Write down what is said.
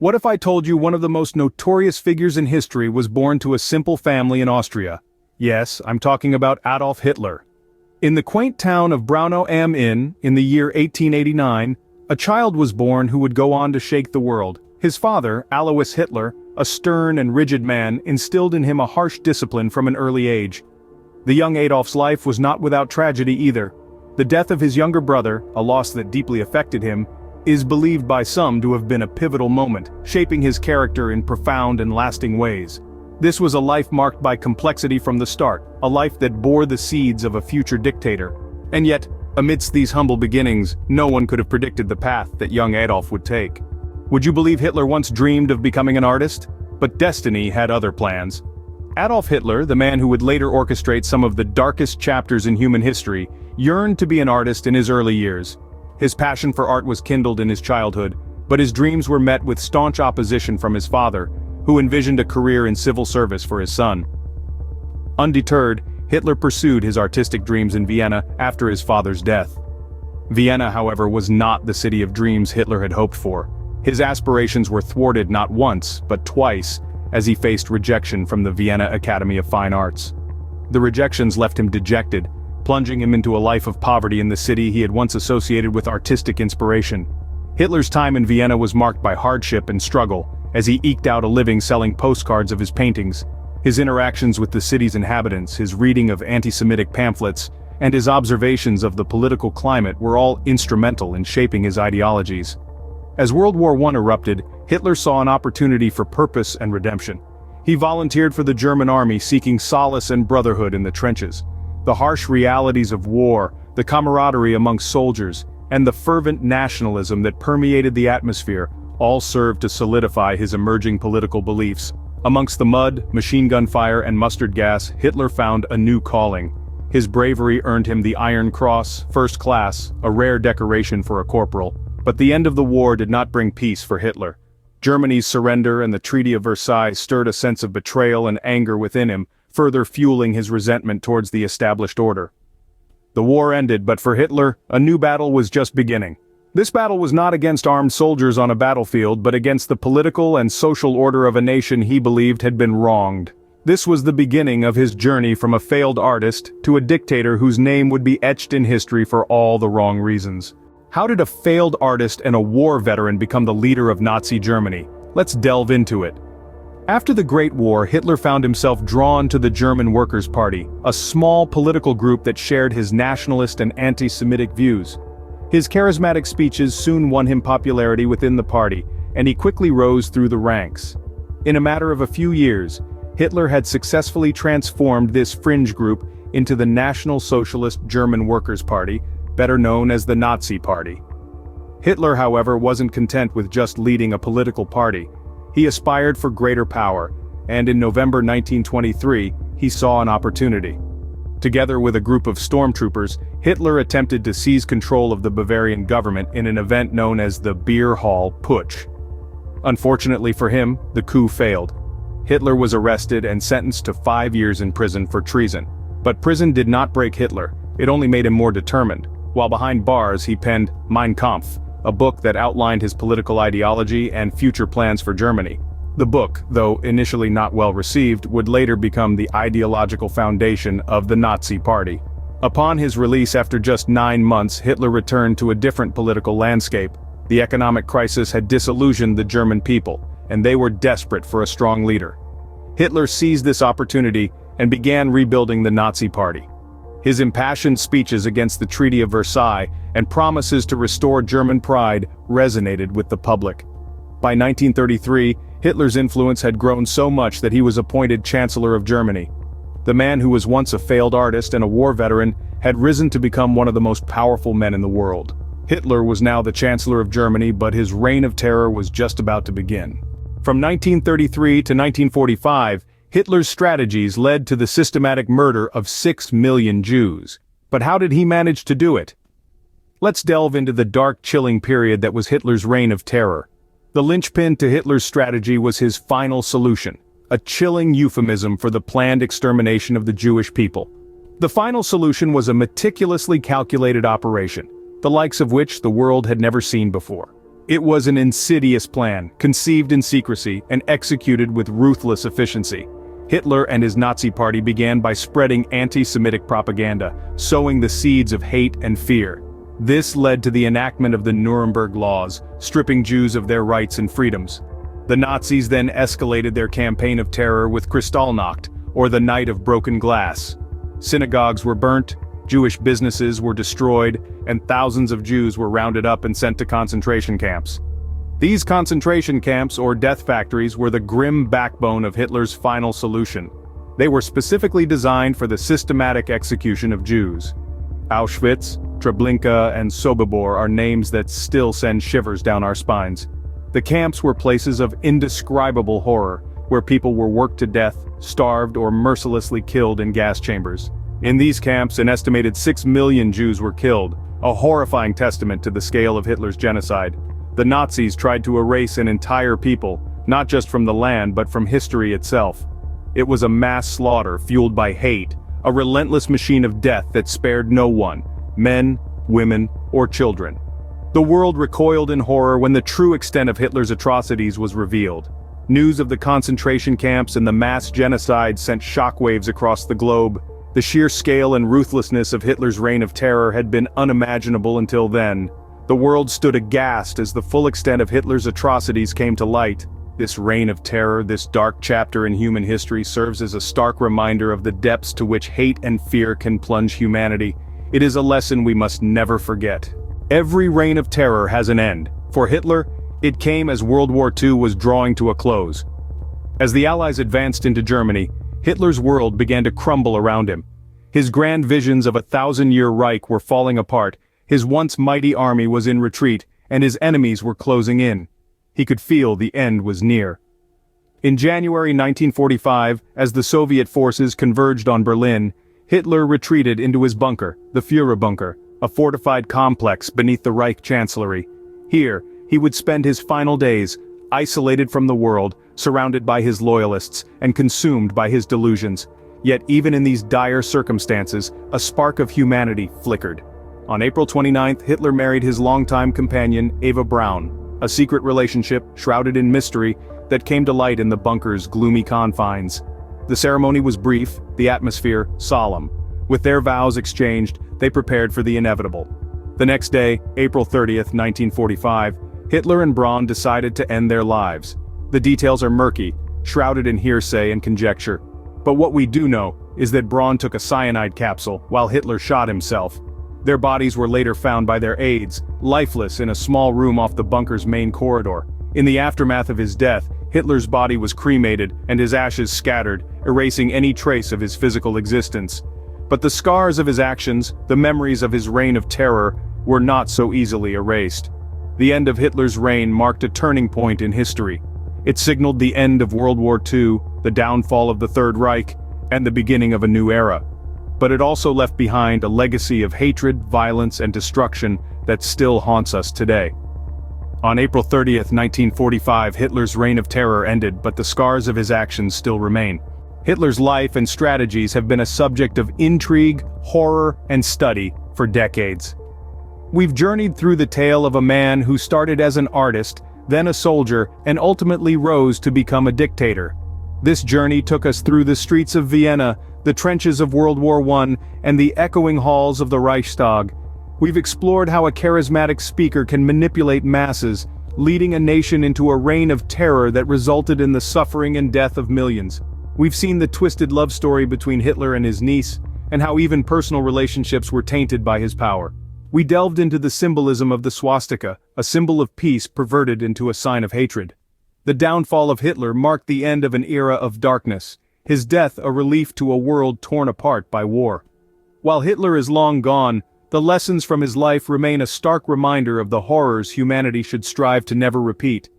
What if I told you one of the most notorious figures in history was born to a simple family in Austria? Yes, I'm talking about Adolf Hitler. In the quaint town of Braunau am Inn, in the year 1889, a child was born who would go on to shake the world. His father, Alois Hitler, a stern and rigid man, instilled in him a harsh discipline from an early age. The young Adolf's life was not without tragedy either. The death of his younger brother, a loss that deeply affected him, is believed by some to have been a pivotal moment, shaping his character in profound and lasting ways. This was a life marked by complexity from the start, a life that bore the seeds of a future dictator. And yet, amidst these humble beginnings, no one could have predicted the path that young Adolf would take. Would you believe Hitler once dreamed of becoming an artist? But destiny had other plans. Adolf Hitler, the man who would later orchestrate some of the darkest chapters in human history, yearned to be an artist in his early years. His passion for art was kindled in his childhood, but his dreams were met with staunch opposition from his father, who envisioned a career in civil service for his son. Undeterred, Hitler pursued his artistic dreams in Vienna after his father's death. Vienna, however, was not the city of dreams Hitler had hoped for. His aspirations were thwarted not once, but twice, as he faced rejection from the Vienna Academy of Fine Arts. The rejections left him dejected, plunging him into a life of poverty in the city he had once associated with artistic inspiration. Hitler's time in Vienna was marked by hardship and struggle, as he eked out a living selling postcards of his paintings. His interactions with the city's inhabitants, his reading of anti-Semitic pamphlets, and his observations of the political climate were all instrumental in shaping his ideologies. As World War I erupted, Hitler saw an opportunity for purpose and redemption. He volunteered for the German army, seeking solace and brotherhood in the trenches. The harsh realities of war, the camaraderie amongst soldiers, and the fervent nationalism that permeated the atmosphere all served to solidify his emerging political beliefs. Amongst the mud, machine gun fire, and mustard gas, Hitler found a new calling. His bravery earned him the Iron Cross, First Class, a rare decoration for a corporal. But the end of the war did not bring peace for Hitler. Germany's surrender and the Treaty of Versailles stirred a sense of betrayal and anger within him, further fueling his resentment towards the established order. The war ended, but for Hitler, a new battle was just beginning. This battle was not against armed soldiers on a battlefield, but against the political and social order of a nation he believed had been wronged. This was the beginning of his journey from a failed artist to a dictator whose name would be etched in history for all the wrong reasons. How did a failed artist and a war veteran become the leader of Nazi Germany? Let's delve into it. After the Great War, Hitler found himself drawn to the German Workers' Party, a small political group that shared his nationalist and anti-Semitic views. His charismatic speeches soon won him popularity within the party, and he quickly rose through the ranks. In a matter of a few years, Hitler had successfully transformed this fringe group into the National Socialist German Workers' Party, better known as the Nazi Party. Hitler, however, wasn't content with just leading a political party. He aspired for greater power, and in November 1923, he saw an opportunity. Together with a group of stormtroopers, Hitler attempted to seize control of the Bavarian government in an event known as the Beer Hall Putsch. Unfortunately for him, the coup failed. Hitler was arrested and sentenced to 5 years in prison for treason. But prison did not break Hitler, it only made him more determined. While behind bars, he penned Mein Kampf, a book that outlined his political ideology and future plans for Germany. The book, though initially not well received, would later become the ideological foundation of the Nazi Party. Upon his release after just 9 months, Hitler returned to a different political landscape. The economic crisis had disillusioned the German people, and they were desperate for a strong leader. Hitler seized this opportunity and began rebuilding the Nazi Party. His impassioned speeches against the Treaty of Versailles and promises to restore German pride resonated with the public. By 1933, Hitler's influence had grown so much that he was appointed Chancellor of Germany. The man who was once a failed artist and a war veteran had risen to become one of the most powerful men in the world. Hitler was now the Chancellor of Germany, but his reign of terror was just about to begin. From 1933 to 1945, Hitler's strategies led to the systematic murder of 6 million Jews. But how did he manage to do it? Let's delve into the dark, chilling period that was Hitler's reign of terror. The linchpin to Hitler's strategy was his final solution, a chilling euphemism for the planned extermination of the Jewish people. The final solution was a meticulously calculated operation, the likes of which the world had never seen before. It was an insidious plan, conceived in secrecy and executed with ruthless efficiency. Hitler and his Nazi party began by spreading anti-Semitic propaganda, sowing the seeds of hate and fear. This led to the enactment of the Nuremberg Laws, stripping Jews of their rights and freedoms. The Nazis then escalated their campaign of terror with Kristallnacht, or the Night of Broken Glass. Synagogues were burnt, Jewish businesses were destroyed, and thousands of Jews were rounded up and sent to concentration camps. These concentration camps, or death factories, were the grim backbone of Hitler's final solution. They were specifically designed for the systematic execution of Jews. Auschwitz, Treblinka, and Sobibor are names that still send shivers down our spines. The camps were places of indescribable horror, where people were worked to death, starved, or mercilessly killed in gas chambers. In these camps, an estimated 6 million Jews were killed, a horrifying testament to the scale of Hitler's genocide. The Nazis tried to erase an entire people, not just from the land but from history itself. It was a mass slaughter fueled by hate, a relentless machine of death that spared no one, men, women, or children. The world recoiled in horror when the true extent of Hitler's atrocities was revealed. News of the concentration camps and the mass genocide sent shockwaves across the globe. The sheer scale and ruthlessness of Hitler's reign of terror had been unimaginable until then. The world stood aghast as the full extent of Hitler's atrocities came to light. This reign of terror, this dark chapter in human history, serves as a stark reminder of the depths to which hate and fear can plunge humanity. It is a lesson we must never forget. Every reign of terror has an end. For Hitler, it came as World War II was drawing to a close. As the Allies advanced into Germany, Hitler's world began to crumble around him. His grand visions of a 1,000-year Reich were falling apart, his once mighty army was in retreat, and his enemies were closing in. He could feel the end was near. In January 1945, as the Soviet forces converged on Berlin, Hitler retreated into his bunker, the Führerbunker, a fortified complex beneath the Reich Chancellery. Here, he would spend his final days, isolated from the world, surrounded by his loyalists, and consumed by his delusions. Yet even in these dire circumstances, a spark of humanity flickered. On April 29, Hitler married his longtime companion, Eva Braun, a secret relationship, shrouded in mystery, that came to light in the bunker's gloomy confines. The ceremony was brief, the atmosphere solemn. With their vows exchanged, they prepared for the inevitable. The next day, April 30th, 1945, Hitler and Braun decided to end their lives. The details are murky, shrouded in hearsay and conjecture. But what we do know is that Braun took a cyanide capsule while Hitler shot himself. Their bodies were later found by their aides, lifeless in a small room off the bunker's main corridor. In the aftermath of his death, Hitler's body was cremated and his ashes scattered, erasing any trace of his physical existence. But the scars of his actions, the memories of his reign of terror, were not so easily erased. The end of Hitler's reign marked a turning point in history. It signaled the end of World War II, the downfall of the Third Reich, and the beginning of a new era. But it also left behind a legacy of hatred, violence, and destruction that still haunts us today. On April 30th, 1945, Hitler's reign of terror ended, but the scars of his actions still remain. Hitler's life and strategies have been a subject of intrigue, horror, and study for decades. We've journeyed through the tale of a man who started as an artist, then a soldier, and ultimately rose to become a dictator. This journey took us through the streets of Vienna, the trenches of World War I, and the echoing halls of the Reichstag. We've explored how a charismatic speaker can manipulate masses, leading a nation into a reign of terror that resulted in the suffering and death of millions. We've seen the twisted love story between Hitler and his niece, and how even personal relationships were tainted by his power. We delved into the symbolism of the swastika, a symbol of peace perverted into a sign of hatred. The downfall of Hitler marked the end of an era of darkness, his death a relief to a world torn apart by war. While Hitler is long gone, the lessons from his life remain a stark reminder of the horrors humanity should strive to never repeat.